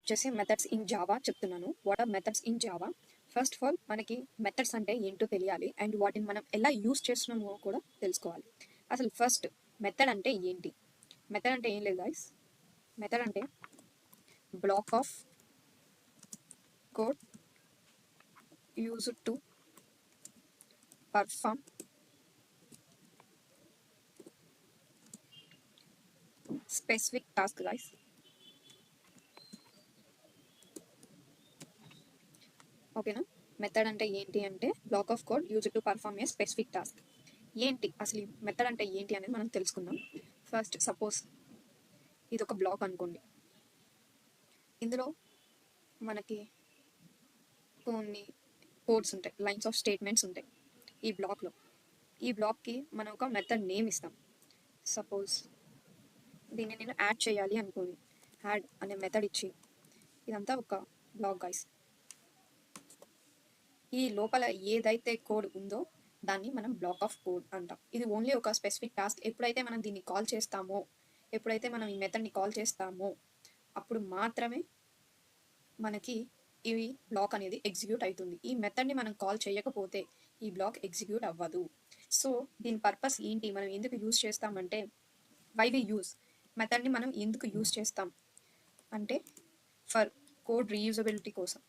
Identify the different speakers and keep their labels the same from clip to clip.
Speaker 1: వచ్చేసి methods in Java చెప్తున్నాను. What are methods in Java? First of all మనకి methods అంటే ఏంటో తెలియాలి అండ్ వాటిని మనం ఎలా యూస్ చేస్తున్నామో కూడా తెలుసుకోవాలి. అసలు ఫస్ట్ మెథడ్ అంటే ఏంటి? మెథడ్ అంటే ఏం లేదు గైస్. మెథడ్ అంటే black of code used to perform specific task guys. ఓకేనా? మెథడ్ అంటే ఏంటి అంటే black of code used to perform A specific task. ఏంటి అసలు మెథడ్ అంటే ఏంటి అనేది మనం తెలుసుకుందాం. ఫస్ట్ సపోజ్ ఇది ఒక బ్లాక్ అనుకోండి. ఇందులో మనకి కొన్ని కోడ్స్ ఉంటాయి, లైన్స్ ఆఫ్ స్టేట్మెంట్స్ ఉంటాయి ఈ బ్లాక్లో. ఈ బ్లాక్కి మనం ఒక మెథడ్ నేమ్ ఇస్తాం. సపోజ్ దీన్ని నేను యాడ్ చేయాలి అనుకోని యాడ్ అనే మెథడ్ ఇచ్చి, ఇదంతా ఒక బ్లాక్ గైస్. ఈ లోపల ఏదైతే కోడ్ ఉందో దాన్ని మనం బ్లాక్ ఆఫ్ కోడ్ అంటాం. ఇది ఓన్లీ ఒక స్పెసిఫిక్ టాస్క్. ఎప్పుడైతే మనం దీన్ని కాల్ చేస్తామో, ఎప్పుడైతే మనం ఈ మెథడ్ని కాల్ చేస్తామో అప్పుడు మాత్రమే మనకి ఈ బ్లాక్ అనేది ఎగ్జిక్యూట్ అవుతుంది. ఈ మెథడ్ని మనం కాల్ చేయకపోతే ఈ బ్లాక్ ఎగ్జిక్యూట్ అవ్వదు. సో దీని పర్పస్ ఏంటి, మనం ఎందుకు యూజ్ చేస్తామంటే, వై వి యూజ్ మెథడ్ని మనం ఎందుకు యూజ్ చేస్తాం అంటే ఫర్ కోడ్ రీయూజబిలిటీ కోసం.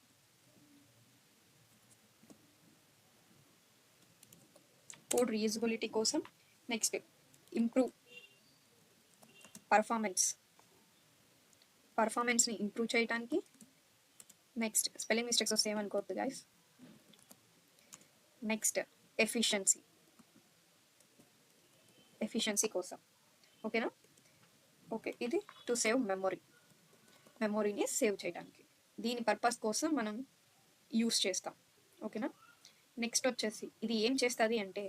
Speaker 1: కోడ్ రీయూజబిలిటీ కోసం. నెక్స్ట్ ఇంప్రూవ్ పర్ఫార్మెన్స్ని ఇంప్రూవ్ చేయడానికి. నెక్స్ట్ స్పెల్లింగ్ మిస్టేక్స్ వస్తే ఏమనుకోవద్దు గైస్. నెక్స్ట్ ఎఫిషియన్సీ కోసం. ఓకేనా? ఓకే, ఇది టు సేవ్ మెమొరీని సేవ్ చేయడానికి. దీని పర్పస్ కోసం మనం యూస్ చేస్తాం. ఓకేనా? నెక్స్ట్ వచ్చేసి ఇది ఏం చేస్తుంది అంటే,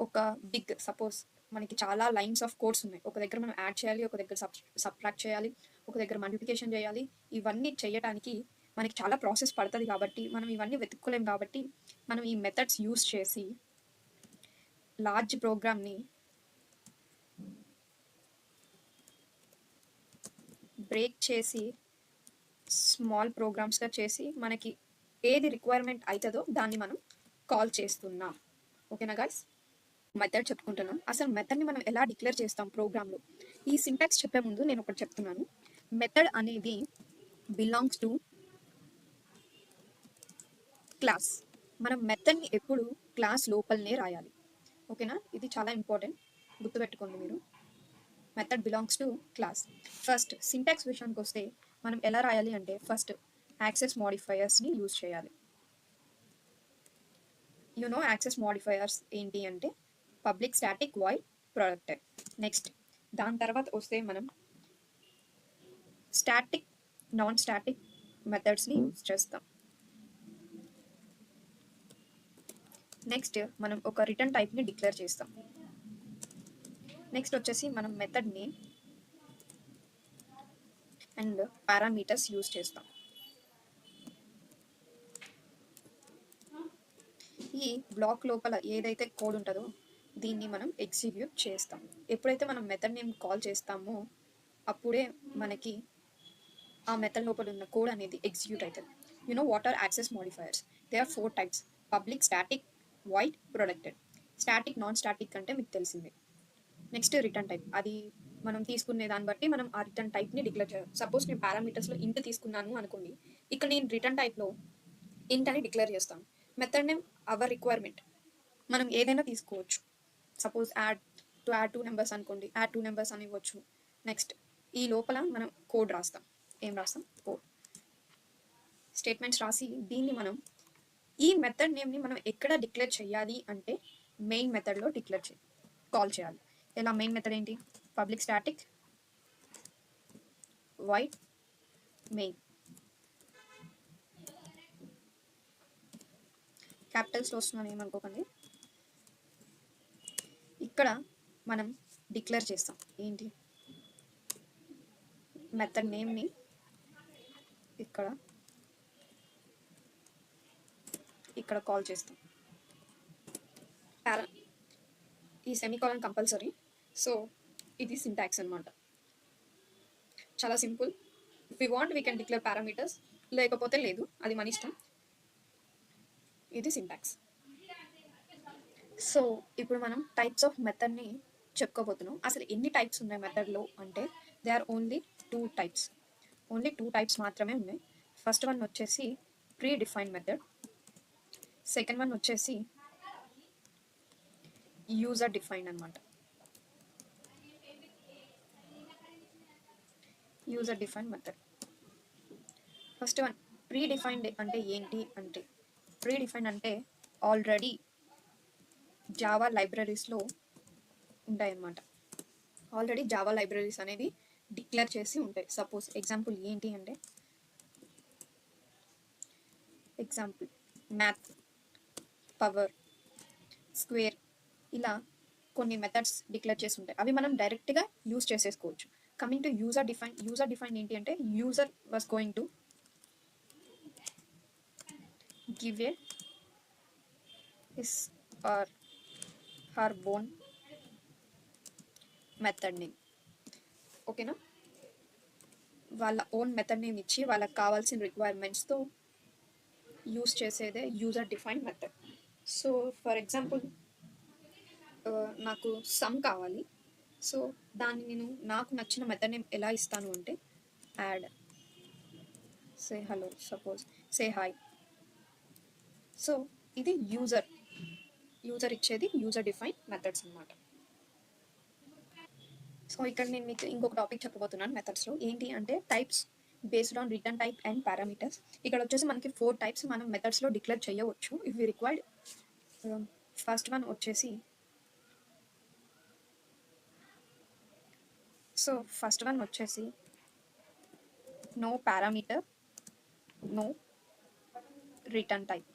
Speaker 1: ఒక బిగ్ సపోజ్ మనకి చాలా లైన్స్ ఆఫ్ కోడ్స్ ఉన్నాయి. ఒక దగ్గర మనం యాడ్ చేయాలి, ఒక దగ్గర సబ్ట్రాక్ట్ చేయాలి, ఒక దగ్గర మల్టిప్లికేషన్ చేయాలి. ఇవన్నీ చేయడానికి మనకి చాలా ప్రాసెస్ పడుతుంది కాబట్టి మనం ఇవన్నీ వెతుక్కోలేం. కాబట్టి మనం ఈ మెథడ్స్ యూస్ చేసి లార్జ్ ప్రోగ్రామ్ని బ్రేక్ చేసి స్మాల్ ప్రోగ్రామ్స్గా చేసి మనకి ఏది రిక్వైర్మెంట్ అవుతుందో దాన్ని మనం కాల్ చేస్తున్నాం. ఓకేనా గైస్? మెథడ్ చెప్పుకుంటున్నాం. అసలు మెథడ్ని మనం ఎలా డిక్లేర్ చేస్తాం ప్రోగ్రాంలో? ఈ సింటాక్స్ చెప్పే ముందు నేను ఒకటి చెప్తున్నాను. మెథడ్ అనేది బిలాంగ్స్ టు క్లాస్. మనం మెథడ్ని ఎప్పుడు క్లాస్ లోపలనే రాయాలి. ఓకేనా? ఇది చాలా ఇంపార్టెంట్, గుర్తుపెట్టుకోండి మీరు. Method belongs to class. First syntax విషయానికి వస్తే మనం ఎలా రాయాలి అంటే, ఫస్ట్ యాక్సెస్ మోడిఫైయర్స్ని యూజ్ చేయాలి. యాక్సెస్ మోడిఫైయర్స్ ఏంటి అంటే పబ్లిక్ స్టాటిక్ వాయిడ్ ప్రొడక్టెడ్. నెక్స్ట్ దాని తర్వాత వస్తే మనం స్టాటిక్ నాన్ స్టాటిక్ మెథడ్స్ని యూజ్ చేస్తాం. నెక్స్ట్ మనం ఒక రిటర్న్ టైప్ని డిక్లేర్ చేస్తాం. నెక్స్ట్ వచ్చేసి మనం method name and parameters use చేస్తాం. ఈ బ్లాక్ లోపల ఏదైతే కోడ్ ఉంటుందో దీన్ని మనం ఎగ్జిక్యూట్ చేస్తాం. ఎప్పుడైతే మనం మెథడ్ నేమ్ కాల్ చేస్తామో అప్పుడే మనకి ఆ మెథడ్ లోపల ఉన్న కోడ్ అనేది ఎగ్జిక్యూట్ అవుతుంది. What are access modifiers? They are 4 types: public, static, void, protected. Static non static అంటే మీకు తెలిసిందే. నెక్స్ట్ రిటర్న్ టైప్, అది మనం తీసుకునే దాన్ని బట్టి మనం ఆ రిటర్న్ టైప్ని డిక్లేర్ చేయాలి. సపోజ్ నేను పారామీటర్స్లో ఇంట్ తీసుకున్నాను అనుకోండి, ఇక్కడ నేను రిటర్న్ టైప్లో ఇంట్ అని డిక్లేర్ చేస్తాను. మెథడ్ నేమ్ అవర్ రిక్వైర్మెంట్, మనం ఏదైనా తీసుకోవచ్చు. సపోజ్ యాడ్ 2 నెంబర్స్ అనుకోండి, యాడ్ 2 నెంబర్స్ అని ఇవ్వచ్చు. నెక్స్ట్ ఈ లోపల మనం కోడ్ రాస్తాం. ఏం రాస్తాం? కోడ్ స్టేట్మెంట్స్ రాసి దీన్ని మనం ఈ మెథడ్ నేమ్ని మనం ఎక్కడ డిక్లేర్ చేయాలి అంటే మెయిన్ మెథడ్లో కాల్ చేయాలి. ఎలా? మెయిన్ మెథడ్ ఏంటి? Public static void main. క్యాపిటల్స్లో వస్తున్నాను ఏమనుకోకండి. ఇక్కడ మనం డిక్లేర్ చేస్తాం ఏంటి? మెథడ్ నేమ్ని ఇక్కడ కాల్ చేస్తాం. ఈ సెమీకాలన్ కంపల్సరీ. సో ఇది సింటాక్స్ అనమాట. చాలా simple. If you want we can declare parameters, లేకపోతే లేదు, అది మన ఇష్టం. ఇది సింటాక్స్. సో ఇప్పుడు మనం టైప్స్ ఆఫ్ మెథడ్ని చెప్పుకోబోతున్నాం. అసలు ఎన్ని టైప్స్ ఉన్నాయి మెథడ్లో అంటే they are only types. Only types మాత్రమే ఉన్నాయి. ఫస్ట్ వన్ వచ్చేసి predefined method, second one వచ్చేసి యూజర్ డిఫైన్డ్ అనమాట. User defined method. First one predefined అంటే ఏంటి అంటే, ప్రీ డిఫైన్డ్ అంటే ఆల్రెడీ జావా లైబ్రరీస్లో ఉంటాయన్నమాట. ఆల్రెడీ జావా లైబ్రరీస్ అనేవి డిక్లేర్ చేసి ఉంటాయి. సపోజ్ ఎగ్జాంపుల్ ఏంటి అంటే, ఎగ్జాంపుల్ మ్యాథ్, పవర్, స్క్వేర్, ఇలా కొన్ని మెథడ్స్ డిక్లేర్ చేసి ఉంటాయి. అవి మనం డైరెక్ట్గా యూజ్ చేసేసుకోవచ్చు. కమింగ్ టు యూజర్ డిఫైన్ ఏంటి అంటే, user was going to give a his or her own method name. ఓకేనా? వాళ్ళ ఓన్ మెథడ్ నేమ్ ఇచ్చి వాళ్ళకి కావాల్సిన రిక్వైర్మెంట్స్తో యూజ్ చేసేదే user defined method. So for example నాకు సమ్ కావాలి. సో దాన్ని నేను నాకు నచ్చిన మెథడ్ నేమ్ ఎలా ఇస్తాను అంటే, యాడ్ సే hello, suppose say hi. So ఇది యూజర్ ఇచ్చేది యూజర్ డిఫైన్ మెథడ్స్ అన్నమాట. సో ఇక్కడ నేను మీకు ఇంకొక టాపిక్ చెప్పబోతున్నాను మెథడ్స్లో. ఏంటి అంటే types based on return type and parameters. ఇక్కడ వచ్చేసి మనకి 4 టైప్స్ మనం మెథడ్స్లో డిక్లేర్ చేయవచ్చు if you required. First one వచ్చేసి, సో ఫస్ట్ వన్ వచ్చేసి no parameter, no return type.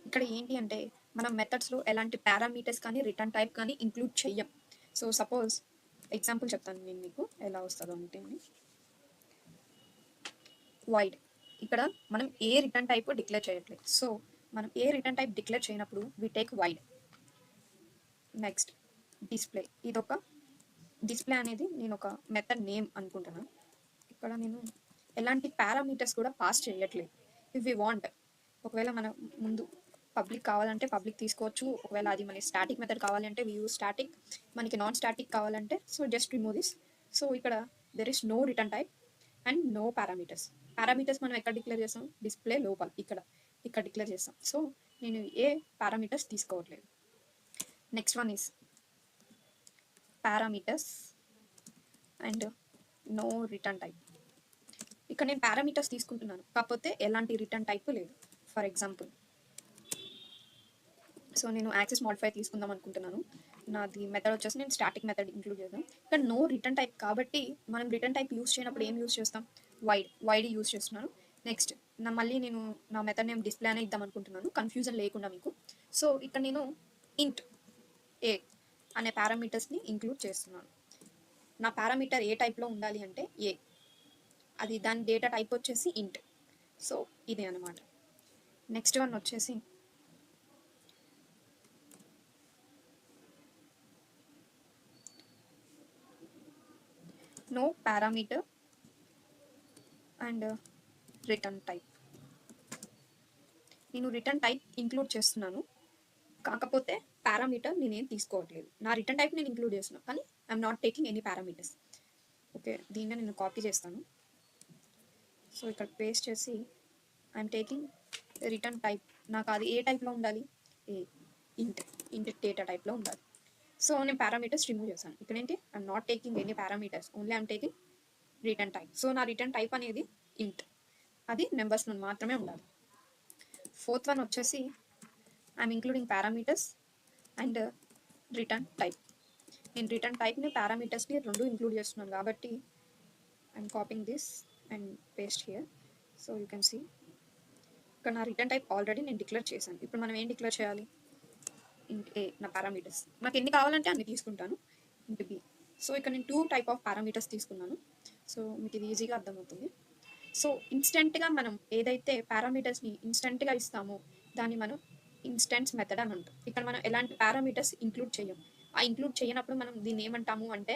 Speaker 1: ఇక్కడ ఏంటి అంటే మనం మెథడ్స్లో ఎలాంటి పారామీటర్స్ కానీ రిటర్న్ టైప్ కానీ ఇంక్లూడ్ చెయ్యం. సో సపోజ్ ఎగ్జాంపుల్ చెప్తాను నేను మీకు ఎలా వస్తుందో అంటే, వైడ్. ఇక్కడ మనం ఏ రిటర్న్ టైప్ డిక్లేర్ చేయట్లేదు. సో మనం ఏ రిటర్న్ టైప్ డిక్లేర్ చేయనప్పుడు we take wide. Next display. ఇదొక డిస్ప్లే అనేది నేను ఒక మెథడ్ నేమ్ అనుకుంటున్నాను. ఇక్కడ నేను ఎలాంటి పారామీటర్స్ కూడా పాస్ చేయట్లేదు. ఇఫ్ వి వాంట్, ఒకవేళ మనం ముందు పబ్లిక్ కావాలంటే పబ్లిక్ తీసుకోవచ్చు. ఒకవేళ అది మనకి స్టాటిక్ మెథడ్ కావాలి అంటే వి యూజ్ స్టాటిక్. మనకి నాన్ స్టాటిక్ కావాలంటే so just remove this. So ఇక్కడ there is no return type and no parameters. Parameters మనం ఎక్కడ డిక్లేర్ చేస్తాం? డిస్ప్లే లోపల ఇక్కడ డిక్లేర్ చేస్తాం. సో నేను ఏ పారామీటర్స్ తీసుకోవట్లేదు. Next one is parameters and no return type. ఇక్కడ నేను పారామీటర్స్ తీసుకుంటున్నాను, కాకపోతే ఎలాంటి రిటర్న్ టైప్ లేదు. ఫర్ ఎగ్జాంపుల్, సో నేను యాక్సెస్ మాడిఫై తీసుకుందాం అనుకుంటున్నాను. నాది మెథడ్ వచ్చేసి నేను స్టాటిక్ మెథడ్ ఇంక్లూడ్ చేద్దాం. ఇక్కడ నో రిటర్న్ టైప్ కాబట్టి మనం రిటర్న్ టైప్ యూస్ చేయనప్పుడు ఏం యూస్ చేస్తాం? వైడ్ యూస్ చేస్తున్నాను. నెక్స్ట్ మళ్ళీ నేను నా మెథడ్ నేమ్ డిస్ప్లే అనే ఇద్దాం అనుకుంటున్నాను, కన్ఫ్యూజన్ లేకుండా మీకు. సో ఇక్కడ నేను ఇంట్ ఏ అనే పారామీటర్స్ని ఇంక్లూడ్ చేస్తున్నాను. నా పారామీటర్ ఏ టైప్లో ఉండాలి అంటే ఏ, అది దాని డేటా టైప్ వచ్చేసి ఇంట్. సో ఇదే అనమాట. నెక్స్ట్ వన్ వచ్చేసి no parameter and return type. నేను రిటర్న్ టైప్ ఇంక్లూడ్ చేస్తున్నాను, కాకపోతే పారామీటర్ నేనేం తీసుకోవట్లేదు. నా రిటర్న్ టైప్ నేను ఇంక్లూడ్ చేస్తున్నాను, కానీ I'm not taking any parameters. Okay, దీన్ని నేను కాపీ చేస్తాను. సో ఇక్కడ పేస్ట్ చేసి ఐఎమ్ టేకింగ్ రిటర్న్ టైప్. నాకు అది ఏ టైప్లో ఉండాలి? ఏ ఇంట్ డేటా టైప్లో ఉండాలి. సో నేను పారామీటర్స్ రిమూవ్ చేశాను. ఇక్కడ ఏంటి? I'm not taking any parameters, only I'm taking return type. So నా రిటర్న్ టైప్ అనేది ఇంట్, అది నెంబర్స్ మాత్రమే ఉండాలి. ఫోర్త్ వన్ వచ్చేసి I'm including parameters and return type. నేను రిటర్న్ టైప్ని పారామీటర్స్ని రెండు ఇంక్లూడ్ చేస్తున్నాను కాబట్టి I'm copying this and paste here. So you can see ఇక్కడ నా రిటర్న్ టైప్ ఆల్రెడీ నేను డిక్లేర్ చేశాను. ఇప్పుడు మనం ఏం డిక్లేర్ చేయాలి? ఇంట్ ఏ నా పారామీటర్స్. నాకు ఎన్ని కావాలంటే అన్ని తీసుకుంటాను. ఇంట్ బి. సో ఇక్కడ నేను 2 టైప్ ఆఫ్ పారామీటర్స్ తీసుకున్నాను. సో మీకు ఇది ఈజీగా అర్థమవుతుంది. సో ఇన్స్టెంట్గా మనం ఏదైతే పారామీటర్స్ని ఇన్స్టెంట్గా ఇస్తామో దాన్ని మనం ఇన్స్టెన్స్ మెథడ్ అని అంటాం. ఇక్కడ మనం ఎలాంటి పారామీటర్స్ ఇంక్లూడ్ చేయం. ఆ ఇంక్లూడ్ చేయనప్పుడు మనం దీన్ని ఏమంటాము అంటే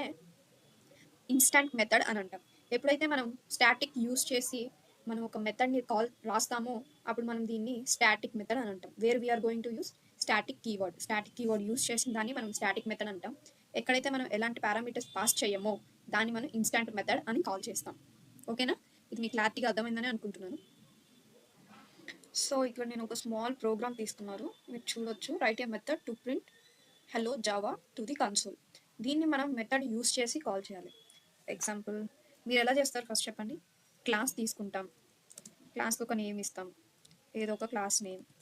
Speaker 1: ఇన్స్టాంట్ మెథడ్ అని అంటాం. ఎప్పుడైతే మనం స్టాటిక్ యూజ్ చేసి మనం ఒక మెథడ్ని కాల్ రాస్తామో అప్పుడు మనం దీన్ని స్టాటిక్ మెథడ్ అని అంటాం. Where we're going to use static keyword use చేసిన దాన్ని మనం స్టాటిక్ మెథడ్ అంటాం. ఎక్కడైతే మనం ఎలాంటి పారామీటర్స్ పాస్ చేయమో దాన్ని మనం ఇన్స్టాంట్ మెథడ్ అని కాల్ చేస్తాం. ఓకేనా? ఇది మీకు క్లారిటీగా అర్థమైందని అనుకుంటున్నాను. సో ఇక్కడ నేను ఒక స్మాల్ ప్రోగ్రామ్ తీసుకున్నారు, మీరు చూడొచ్చు. Right A method to print hello Java to the console. దీన్ని మనం మెథడ్ యూస్ చేసి కాల్ చేయాలి. ఎగ్జాంపుల్ మీరు ఎలా చేస్తారు ఫస్ట్ చెప్పండి. క్లాస్ తీసుకుంటాం, క్లాస్కి ఒక నేమ్ ఇస్తాం, ఏదో ఒక క్లాస్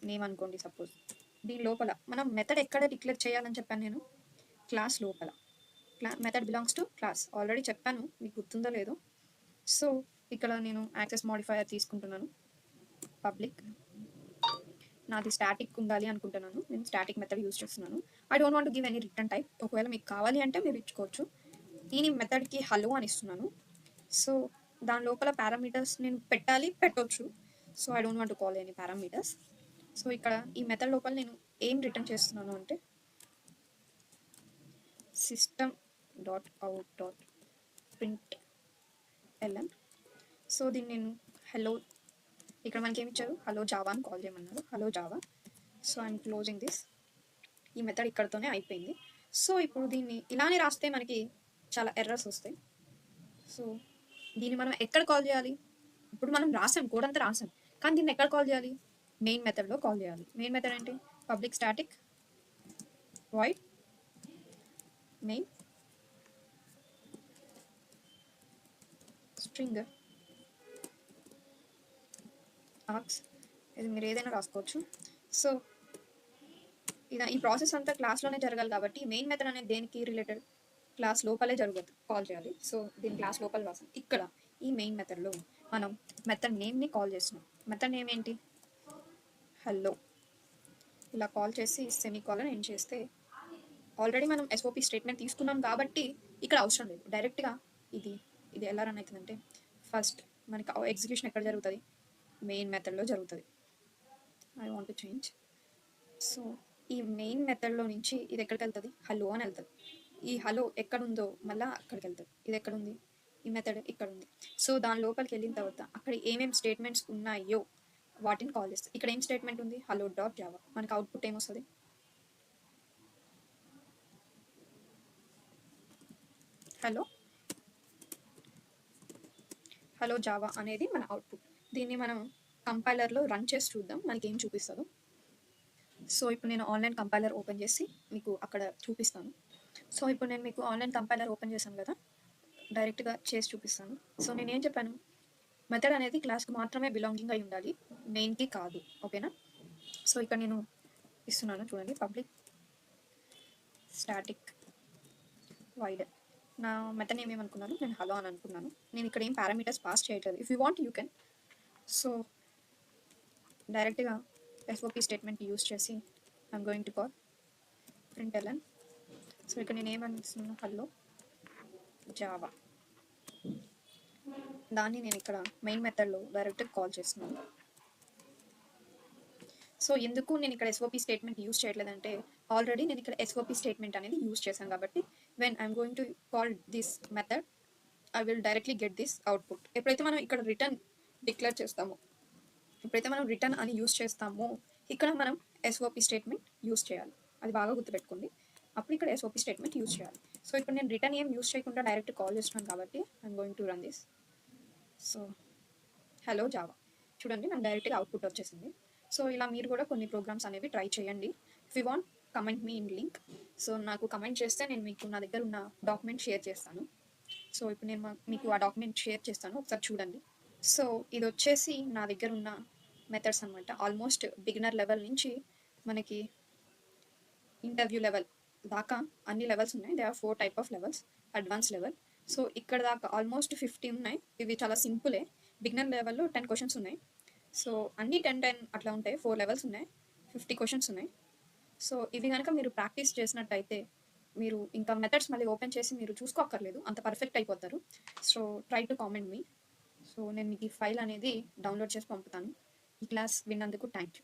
Speaker 1: నేమ్ అనుకోండి సపోజ్. దీని లోపల మనం మెథడ్ ఎక్కడ డిక్లేర్ చేయాలని చెప్పాను నేను, క్లాస్ లోపల. Method belongs to class already చెప్పాను, మీకు గుర్తుందో లేదో. సో ఇక్కడ నేను యాక్సెస్ మాడిఫైయర్ తీసుకుంటున్నాను, పబ్లిక్. నాది స్టాటిక్ ఉండాలి అనుకుంటున్నాను, నేను స్టాటిక్ మెథడ్ యూస్ చేస్తున్నాను. I don't want give any return type. ఒకవేళ మీకు కావాలి అంటే మీరు ఇచ్చుకోవచ్చు. ఈ మెథడ్కి హలో అని ఇస్తున్నాను. సో దాని లోపల పారామీటర్స్ నేను పెట్టొచ్చు. So I don't want to call any parameters. So ఇక్కడ ఈ మెథడ్ లోపల నేను ఏం రిటర్న్ చేస్తున్నాను అంటే system dot out dot print L N. So దీన్ని నేను హలో, ఇక్కడ మనకి ఏమి ఇచ్చారు, హలో జావా అని కాల్ చేయమన్నారు, hello Java. So I'm closing this. ఈ మెథడ్ ఇక్కడతోనే అయిపోయింది. సో ఇప్పుడు దీన్ని ఇలానే రాస్తే మనకి చాలా ఎర్రర్స్ వస్తాయి. సో దీన్ని మనం ఎక్కడ కాల్ చేయాలి? ఇప్పుడు మనం రాసాం, కోడ్ అంతా రాసాం, కానీ దీన్ని ఎక్కడ కాల్ చేయాలి? మెయిన్ మెథడ్లో కాల్ చేయాలి. మెయిన్ మెథడ్ ఏంటి? Public static void main string arcs. ఇది మీరు ఏదైనా రాసుకోవచ్చు. సో ఈ ప్రాసెస్ అంతా క్లాస్లోనే జరగాలి కాబట్టి మెయిన్ మెథడ్ అనేది దేనికి రిలేటెడ్? క్లాస్ లోపలే జరుగుతుంది, కాల్ చేయాలి. సో దీని క్లాస్ లోపల రాసాం. ఇక్కడ ఈ మెయిన్ మెథడ్లో మనం మెథడ్ నేమ్ని కాల్ చేస్తున్నాం. మెథడ్ నేమ్ ఏంటి? హలో. ఇలా కాల్ చేసి సెమీకాలన్ ఎండ్ చేస్తే ఆల్రెడీ మనం ఎస్ఓపి స్టేట్మెంట్ తీసుకున్నాం కాబట్టి ఇక్కడ అవసరం లేదు. డైరెక్ట్గా ఇది ఎలా రన్ అవుతుందంటే ఫస్ట్ మనకి ఎగ్జిక్యూషన్ ఎక్కడ జరుగుతుంది? మెయిన్ మెథడ్లో జరుగుతుంది. I want to change. So ఈ మెయిన్ మెథడ్లో నుంచి ఇది ఎక్కడికి వెళ్తుంది? హలో అని వెళ్తుంది. ఈ హలో ఎక్కడుందో మళ్ళీ అక్కడికి వెళ్తుంది. ఇది ఎక్కడుంది? ఈ మెథడ్ ఇక్కడ ఉంది. సో దాని లోపలికి వెళ్ళిన తర్వాత అక్కడ ఏమేమి స్టేట్మెంట్స్ ఉన్నాయో వాటిని కాల్ చేస్తుంది. ఇక్కడ ఏం స్టేట్మెంట్ ఉంది? Hello dot Java. మనకి అవుట్పుట్ ఏమొస్తుంది? హలో జావా అనేది మన అవుట్పుట్. దీన్ని మనం కంపైలర్లో రన్ చేసి చూద్దాం మనకి ఏం చూపిస్తుందో. సో ఇప్పుడు నేను ఆన్లైన్ కంపైలర్ ఓపెన్ చేసి మీకు అక్కడ చూపిస్తాను. సో ఇప్పుడు నేను మీకు ఆన్లైన్ కంపైలర్ ఓపెన్ చేశాను కదా, డైరెక్ట్గా చేసి చూపిస్తాను. సో నేనేం చెప్పాను? మెథడ్ అనేది క్లాస్కి మాత్రమే బిలాంగింగ్ అయి ఉండాలి, మెయిన్కి కాదు. ఓకేనా? సో ఇక్కడ నేను ఇస్తున్నాను చూడండి, పబ్లిక్ స్టాటిక్ వైడ్. నా మెథడ్ నేమ్ ఏమనుకున్నాను? నేను హలో అని అనుకున్నాను. నేను ఇక్కడ ఏం పారామీటర్స్ పాస్ చేయట్లేదు. If you want you can. So డైరెక్ట్గా ఎస్ఓపి స్టేట్మెంట్ యూస్ చేసి I'm going to call print L N. So ఇక్కడ నేను ఏమనిస్తున్నాను? Hello Java. దాన్ని నేను ఇక్కడ మెయిన్ మెథడ్లో డైరెక్ట్గా కాల్ చేస్తున్నాను. సో ఎందుకు నేను ఇక్కడ ఎస్ఓపి స్టేట్మెంట్ యూస్ చేయట్లేదంటే ఆల్రెడీ నేను ఇక్కడ ఎస్ఓపి స్టేట్మెంట్ అనేది యూస్ చేశాను కాబట్టి when I'm going to call this method I will directly get this output. ఎప్పుడైతే మనం ఇక్కడ రిటర్న్ డిక్లేర్ చేస్తామో, ఎప్పుడైతే మనం రిటర్న్ అని యూస్ చేస్తామో ఇక్కడ మనం ఎస్ఓపి స్టేట్మెంట్ యూస్ చేయాలి. అది బాగా గుర్తుపెట్టుకోండి. అప్పుడు ఇక్కడ ఎస్ఓపి స్టేట్మెంట్ యూస్ చేయాలి. సో ఇప్పుడు నేను రిటర్న్ ఏం యూస్ చేయకుండా డైరెక్ట్ కాల్ చేస్తున్నాను కాబట్టి I'm going to run this. So hello Java చూడండి, నాకు డైరెక్ట్గా అవుట్పుట్ వచ్చేసింది. సో ఇలా మీరు కూడా కొన్ని ప్రోగ్రామ్స్ అనేవి ట్రై చేయండి. If you want comment me in link. So నాకు కమెంట్ చేస్తే నేను మీకు నా దగ్గర ఉన్న డాక్యుమెంట్ షేర్ చేస్తాను. సో ఇప్పుడు నేను మీకు ఆ డాక్యుమెంట్ షేర్ చేస్తాను, ఒకసారి చూడండి. సో ఇది వచ్చేసి నా దగ్గర ఉన్న మెథడ్స్ అనమాట. ఆల్మోస్ట్ బిగినర్ లెవెల్ నుంచి మనకి ఇంటర్వ్యూ లెవెల్ దాకా అన్ని లెవెల్స్ ఉన్నాయి. They are 4 type of levels, advance level. So ఇక్కడ దాకా ఆల్మోస్ట్ 50 ఉన్నాయి. ఇవి చాలా సింపులే. బిగినర్ లెవెల్లో 10 క్వశ్చన్స్ ఉన్నాయి. సో అన్ని 10 అట్లా ఉంటాయి. 4 లెవెల్స్ ఉన్నాయి, 50 క్వశ్చన్స్ ఉన్నాయి. సో ఇవి కనుక మీరు ప్రాక్టీస్ చేసినట్టయితే మీరు ఇంకా మెథడ్స్ మళ్ళీ ఓపెన్ చేసి మీరు చూసుకోక్కర్లేదు, అంత పర్ఫెక్ట్ అయిపోతారు. So try to comment me. So నేను మీకు ఈ ఫైల్ అనేది డౌన్లోడ్ చేసి పంపుతాను. ఈ క్లాస్ విన్నందుకు థ్యాంక్ యూ.